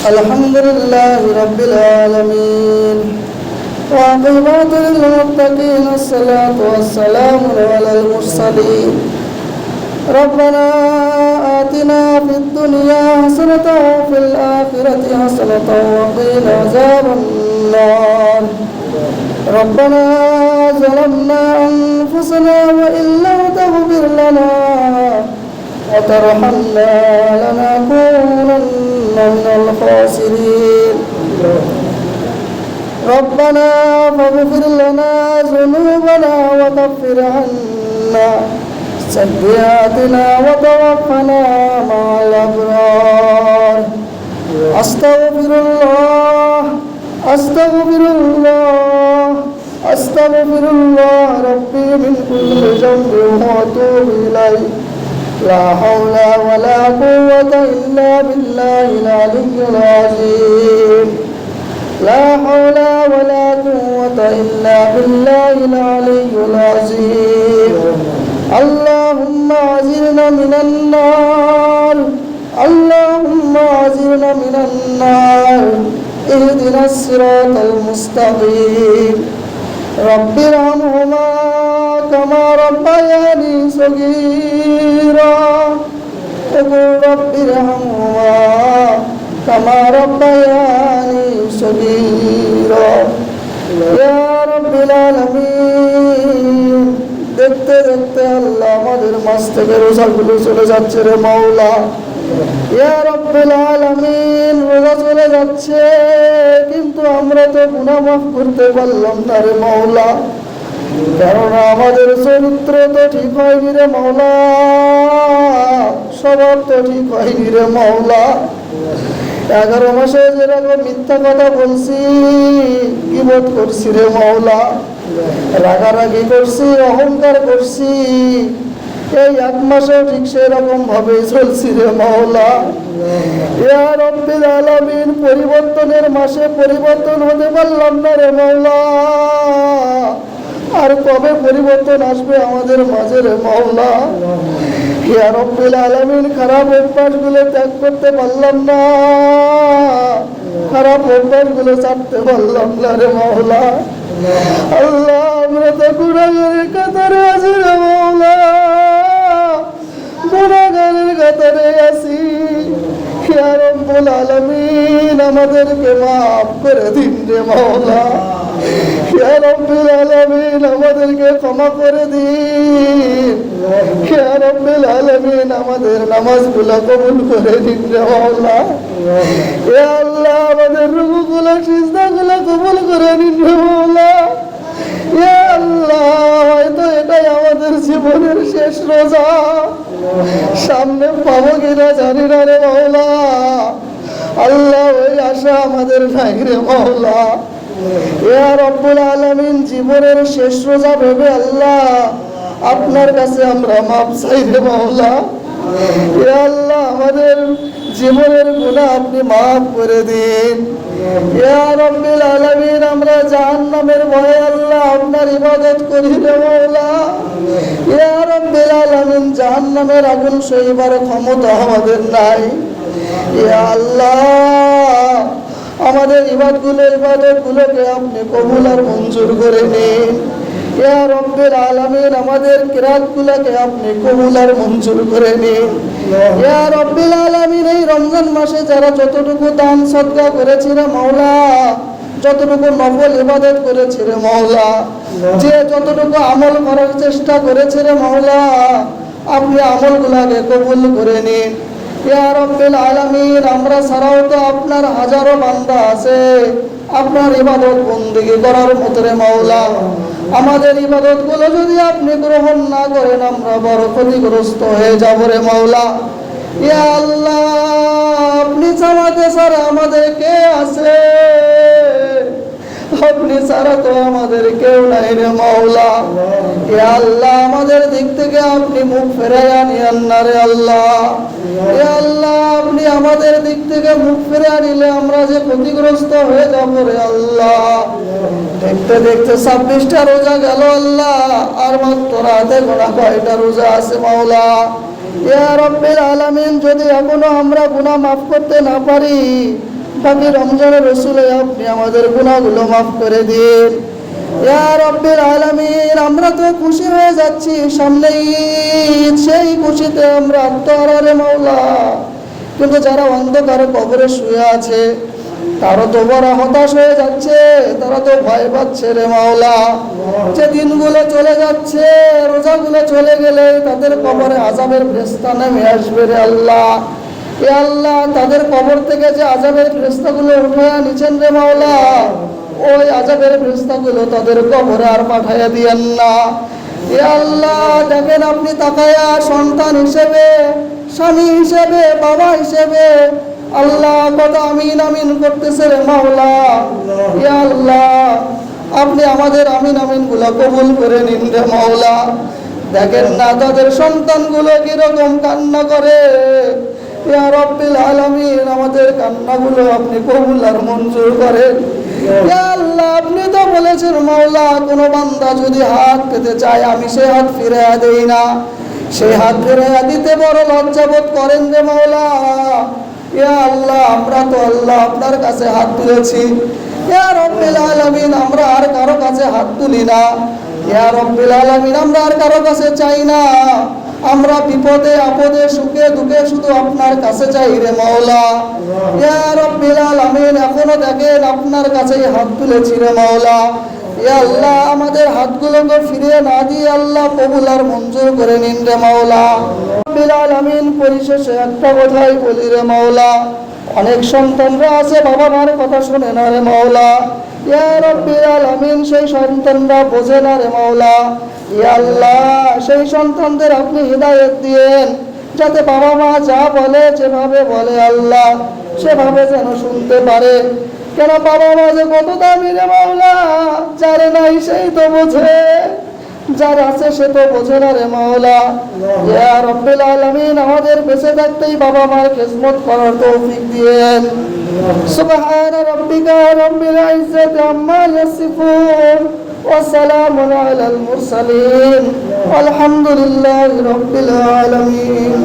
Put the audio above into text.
الحمد لله رب العالمين وعاقبة للمتقين الصلاة والسلام على المرسلين ربنا آتنا في الدنيا حسنة وفي الآخرة حسنة وقنا عذاب النار ربنا ظلمنا أنفسنا وإن لم تغفر لنا وترحمنا لنكونن من الخاسرين ربنا فاغفر لنا ذنوبنا وكفر عنا سيئاتنا وتوفنا مع الأبرار أستغفر الله ربي من كل ذنب وأتوب إليه لا حول ولا قوة إلا بالله العلي العظيم لا حول ولا قوة إلا بالله العلي العظيم اللهم أعذنا من النار اهدنا الصراط المستقيم رب ارحمهما كما ربياني صغيرا رب ارحمهما كما ربياني صغيرا يا رب العالمين দেখতে দেখতে আল্লাহ আমাদের মাঝ থেকে রোজাগুলো চলে যাচ্ছে রে মাওলা ইয়া রব্বুল আলামিন রোজা চলে যাচ্ছে কিন্তু আমরা তো গুনাহ মাফ করতে পারলাম না রে মাওলা কারণ আমাদের চরিত্র তো ঠিক হয়নি রে মাওলা স্বভাব তো ঠিক হয়নি রে মাওলা 11 মাসে যেরকম মিথ্যা কথা বলছি গীবত করছি রে মাওলা রাগারাগি করছি অহংকার করছি এই 1 মাসেও ঠিক সেরকম ভাবে চলছি রে মাওলা ইয়া রব্বিল আলামিন পরিবর্তনের মাসে পরিবর্তন হতে পারলাম না রে মাওলা আর কবে পরিবর্তন আসবে আমাদের মাঝে রে মাওলা ইয়া রব্বিল আলামিন খারাপ অভ্যাসগুলো ত্যাগ করতে পারলাম না খারাপ অভ্যাসগুলো ছাড়তে পারলাম না রে মাওলা আল্লাহ আমরা তো গুনাহগারের কাতারে আছি রে মাওলা গুনাহগারের কাতারে আছি ইয়া রব্বুল আলামিন আমাদেরকে মাফ করে দিন রে মাওলা ইয়া রব্বুল আলামিন আমাদেরকে ক্ষমা করে দিন ইয়া রব্বুল আলামিন আমাদের নামাজগুলো কবুল করে দিন রে মাওলা ইয়া আল্লাহ আমাদের রুকুগুলো সিজদাগুলো কবুল করে দিন রে মাওলা ইয়া আল্লাহ হয়তো এটাই আমাদের জীবনের শেষ রোজা সামনে পাবো কিনা জানি না রে মাওলা আল্লাহ ওই আশা আমাদের নাই রে মাওলা ইয়া রব্বুল আলামিন জীবনের শেষ রোজা ভেবে আল্লাহ আপনার কাছে আমরা মাপ চাই রে মাওলা ইয়া আল্লাহ আমাদের জীবনের গুনাহ আপনি মাফ করে দিন ইয়া রব্বুল আলামিন আমরা জাহান্নামের ভয়ে আল্লাহ আপনার ইবাদত করি রে মাওলা ইয়া রব্বুল আলামিন জাহান্নামের আগুন সইবার ক্ষমতা আমাদের নাই ইয়া আল্লাহ আমাদের ইবাদতগুলোকে আপনি কবুল আর মঞ্জুর করে নিন ইয়া রব্বুল আলামিন আমাদের কিরাতগুলোকে আপনি কবুল আর মঞ্জুর করে নিন ইয়া রব্বুল আলামিন এই রমজান মাসে যারা যতটুকু দান সদকা করেছে রে মাওলা যতটুকু নফল ইবাদত করেছে রে মাওলা যে যতটুকু আমল করার চেষ্টা করেছে রে মাওলা আপনি আমলগুলোকে কবুল করে নিন ইয়া রব্বুল আলামিন আমরা ছাড়াও তো আপনার হাজারো বান্দা আছে আপনার ইবাদত বندگی করার মতো রে মাওলা আমাদের ইবাদতগুলো যদি আপনি গ্রহণ না করেন আমরা বড় ক্ষতিগ্রস্ত হয়ে যাব রে মাওলা ইয়া আল্লাহ আপনি চালাতে ছাড়া আমাদের কে আছে আপনি ছাড়া তো আমাদের কেউ নাই রে মাওলা ইয়া আল্লাহ আমাদের দিক থেকে আপনি মুখ ফেরাইয়া নিয়েন না রে আল্লাহ ইয়া আল্লাহ আপনি আমাদের দিক থেকে মুখ ফিরিয়ে নিলে আমরা যে ক্ষতিগ্রস্ত হয়ে যাব রে আল্লাহ দেখতে দেখতে 26টা রোজা গেল আল্লাহ আর মাত্র রাতে গোনা কয়টা রোজা আছে মাওলা ইয়া রাব্বিল আলামিন যদি এখনো আমরা গুনাহ মাফ করতে না পারি বাকি রমজানের রসুলে আপনি আমাদের গুনাহগুলো মাফ করে দিন। ইয়া রাব্বিল আলামিন, আমরা তো খুশি হয়ে যাচ্ছি, সামনেই ঈদ, সেই খুশিতে আমরা আত্মহারা রে মাওলা। কিন্তু যারা অন্ধকারে কবরে শুয়ে আছে তারা তো বড় হতাশ হয়ে যাচ্ছে, তারা তো ভয় পাচ্ছে রে মাওলা। যে দিনগুলো চলে যাচ্ছে, রোজাগুলো চলে গেলে তাদের কবরে আযাবের ফেরেশতা নেমে আসবে রে আল্লাহ। এ আল্লাহ, তাদের কবর থেকে যে আযাবের ফেরেশতাগুলো উঠে নিছেন রে মাওলা, ওই আযাবের ফেরেশতাগুলো তাদের কবরে আর পাঠাইয়া দিয়েন না। এ আল্লাহ, দেখেন আপনি তাকায়া সন্তান হিসেবে, স্বামী হিসেবে, বাবা হিসেবে আল্লাহ কত আমিন আমিন করতেছে রে মাওলা। এ আল্লাহ, আপনি আমাদের আমিন আমিন গুলা কবুল করে নিন রে মাওলা। দেখেন না তাদের সন্তানগুলো কিরকম কান্না করে। ইয়া রাব্বিল আলামিন, আমাদের কান্নাগুলো আপনি কবুল আর মঞ্জুর করেন। ইয়া আল্লাহ, আপনি তো বলেছেন মাওলা, কোনো বান্দা যদি হাত পেতে চায় আমি সেই হাত ফিরিয়ে দেই না। সেই হাত ফিরিয়ে দিতে বড় লজ্জাবোধ করেন রে মাওলা। ইয়া আল্লাহ, আমরা তো আল্লাহ আপনার কাছে হাত তুলেছি। ইয়া রাব্বিল আলামিন, আমরা আর কারো কাছে হাত তুলি না। ইয়া রাব্বিল আলামিন, আমরা আর কারো কাছে চাই না। আমরা বিপদে আপদে সুখে দুঃখে শুধু আপনার কাছে চাই রে মাওলা। ইয়া রাব্বিল আলামিন, এখনো দেখেন আপনার কাছেই হাত তুলেছি রে মাওলা। ইয়া আল্লাহ, আমাদের হাতগুলোকে ফিরিয়ে না দিয়ে আল্লাহ কবুল আর মঞ্জুর করে নিন রে মাওলা। রাব্বিল আলামিন, পরিশেষে একটা কথাই বলি রে মাওলা, অনেক সন্তানরা আছে বাবা মার কথা শুনে না রে মাওলা। ইয়া রাব্বিল আলামিন, সেই সন্তানরা বোঝে না রে মাওলা। ইয়া আল্লাহ, সেই সন্তানদের আপনি হিদায়াত দিয়েন, যাতে বাবা মা যা বলে যেভাবে বলে আল্লাহ সেভাবে যেন শুনতে পারে। কেন বাবা মা যে কত দামি রে মাওলা, যার নাই সেই তো বোঝে, যার আছে সে তো বোঝে না রে মাওলা। ইয়া রাব্বিল আলামিন, আমাদের বেঁচে থাকতেই বাবা মার খিদমত করার তৌফিক দিয়েন। সুবহান রাব্বিকা রাব্বিল ইজ্জাতি আম্মা ইয়াসিফুন ওয়া সালামুন আলাল মুরসালিন ওয়ালহামদুলিল্লাহি রাব্বিল আলামিন।